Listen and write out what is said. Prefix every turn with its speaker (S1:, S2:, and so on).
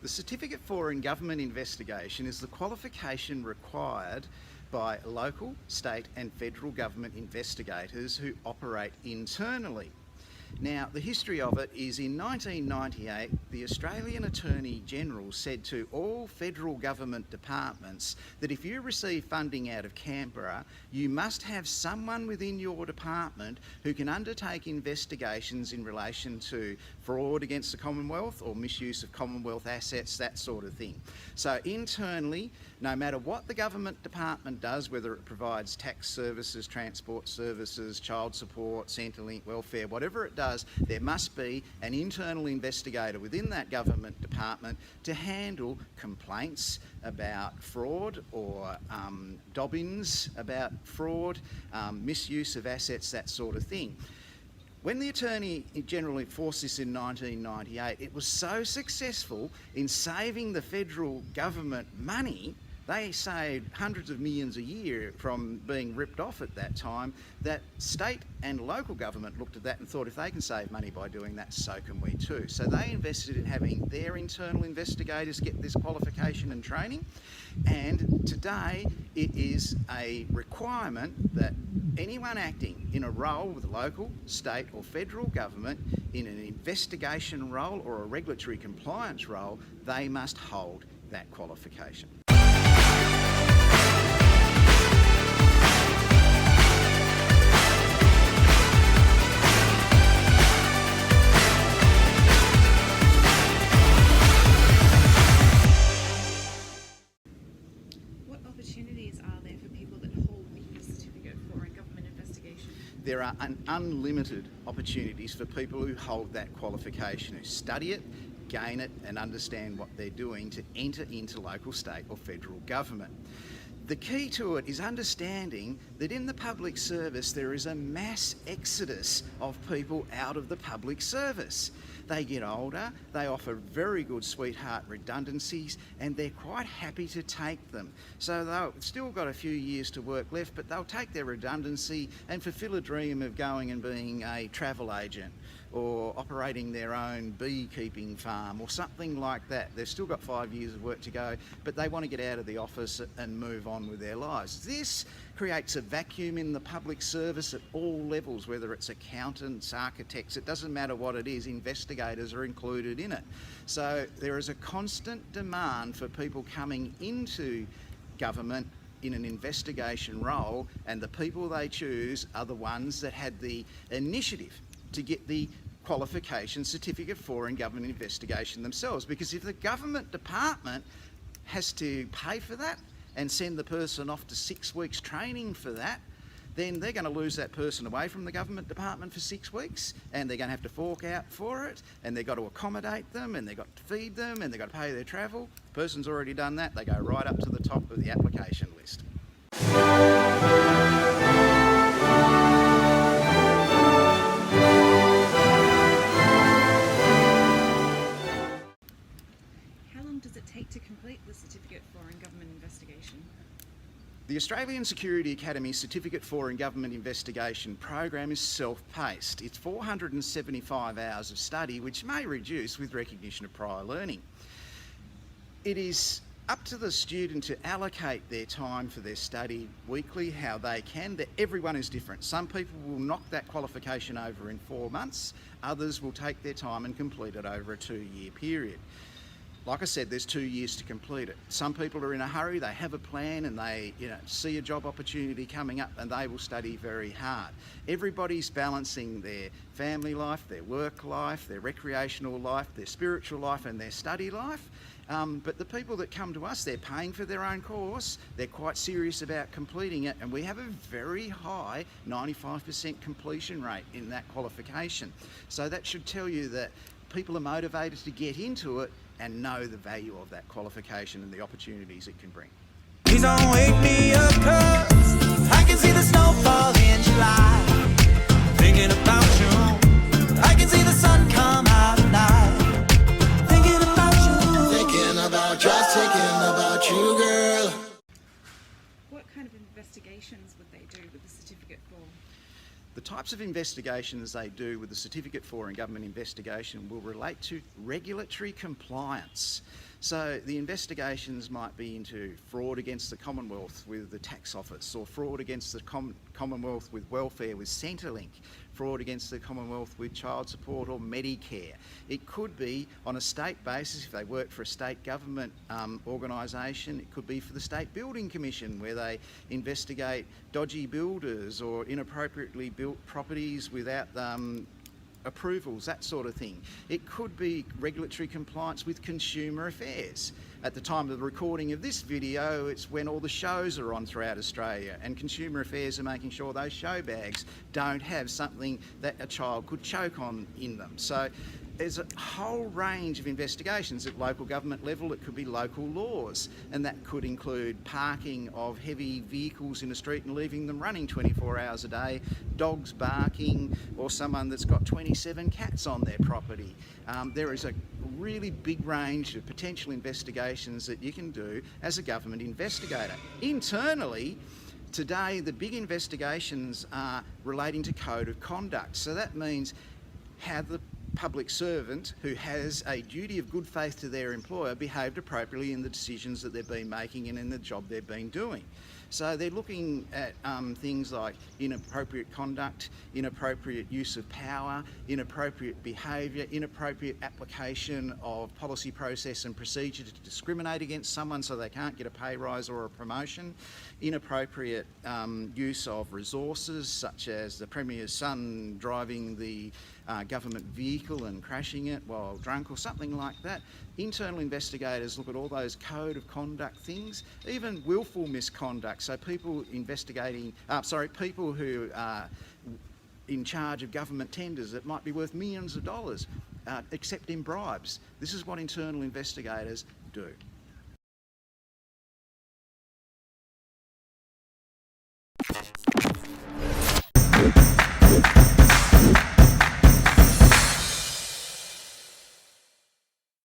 S1: The Certificate for in Government Investigation is the qualification required by local, state and federal government investigators who operate internally. Now, the history of it is in 1998, the Australian Attorney General said to all federal government departments that if you receive funding out of Canberra, you must have someone within your department who can undertake investigations in relation to fraud against the Commonwealth or misuse of Commonwealth assets, that sort of thing. So internally, no matter what the government department does, whether it provides tax services, transport services, child support, Centrelink, welfare, whatever it does, there must be an internal investigator within that government department to handle complaints about fraud or dobbins about fraud, misuse of assets, that sort of thing. When the Attorney General enforced this in 1998, it was so successful in saving the federal government money. They saved hundreds of millions a year from being ripped off at that time, that state and local government looked at that and thought if they can save money by doing that, so can we too. So they invested in having their internal investigators get this qualification and training, and today it is a requirement that anyone acting in a role with local, state or federal government in an investigation role or a regulatory compliance role, they must hold that qualification. There are unlimited opportunities for people who hold that qualification, who study it, gain it and understand what they're doing to enter into local, state or federal government. The key to it is understanding that in the public service there is a mass exodus of people out of the public service. They get older, they offer very good sweetheart redundancies and they're quite happy to take them. So they've still got a few years to work left, but they'll take their redundancy and fulfil a dream of going and being a travel agent or operating their own beekeeping farm or something like that. They've still got 5 years of work to go, but they want to get out of the office and move on with their lives. This creates a vacuum in the public service at all levels, whether it's accountants, architects, it doesn't matter what it is, investigators are included in it. So there is a constant demand for people coming into government in an investigation role, and the people they choose are the ones that had the initiative to get the qualification certificate for in government investigation themselves. Because if the government department has to pay for that and send the person off to 6 weeks training for that, then they're going to lose that person away from the government department for 6 weeks, and they're going to have to fork out for it, and they've got to accommodate them, and they've got to feed them, and they've got to pay their travel. The person's already done that, they go right up to the top of the application list.
S2: Does it take to complete the Certificate for in Government Investigation?
S1: The Australian Security Academy Certificate for in Government Investigation program is self-paced. It's 475 hours of study, which may reduce with recognition of prior learning. It is up to the student to allocate their time for their study weekly, how they can. Everyone is different. Some people will knock that qualification over in 4 months, others will take their time and complete it over a 2-year period. Like I said, there's 2 years to complete it. Some people are in a hurry, they have a plan and they see a job opportunity coming up and they will study very hard. Everybody's balancing their family life, their work life, their recreational life, their spiritual life and their study life. But the people that come to us, they're paying for their own course, they're quite serious about completing it, and we have a very high 95% completion rate in that qualification. So that should tell you that people are motivated to get into it and know the value of that qualification and the opportunities it can bring.
S3: Please don't wake me up, 'cause I can see the snowfall in July. Thinking about you, I can see the sun come out at night. Thinking about you, just thinking about you, girl.
S2: What kind of investigations would they do with the certificate for?
S1: The types of investigations they do with the Certificate for and Government Investigation will relate to regulatory compliance. So the investigations might be into fraud against the Commonwealth with the Tax Office, or fraud against the Commonwealth with welfare with Centrelink, fraud against the Commonwealth with child support or Medicare. It could be on a state basis if they work for a state government organisation. It could be for the State Building Commission, where they investigate dodgy builders or inappropriately built properties without approvals, that sort of thing. It could be regulatory compliance with consumer affairs. At the time of the recording of this video, it's when all the shows are on throughout Australia, and consumer affairs are making sure those show bags don't have something that a child could choke on in them. So there's a whole range of investigations at local government level. It could be local laws, and that could include parking of heavy vehicles in a street and leaving them running 24 hours a day, dogs barking, or someone that's got 27 cats on their property. There is a really big range of potential investigations that you can do as a government investigator. Internally, today the big investigations are relating to code of conduct. So that means how the public servant who has a duty of good faith to their employer behaved appropriately in the decisions that they've been making and in the job they've been doing. So they're looking at things like inappropriate conduct, inappropriate use of power, inappropriate behaviour, inappropriate application of policy, process and procedure to discriminate against someone so they can't get a pay rise or a promotion, inappropriate use of resources such as the Premier's son driving the government vehicle and crashing it while drunk or something like that. Internal investigators look at all those code of conduct things, even willful misconduct. So people people who are in charge of government tenders that might be worth millions of dollars, accepting bribes. This is what internal investigators do.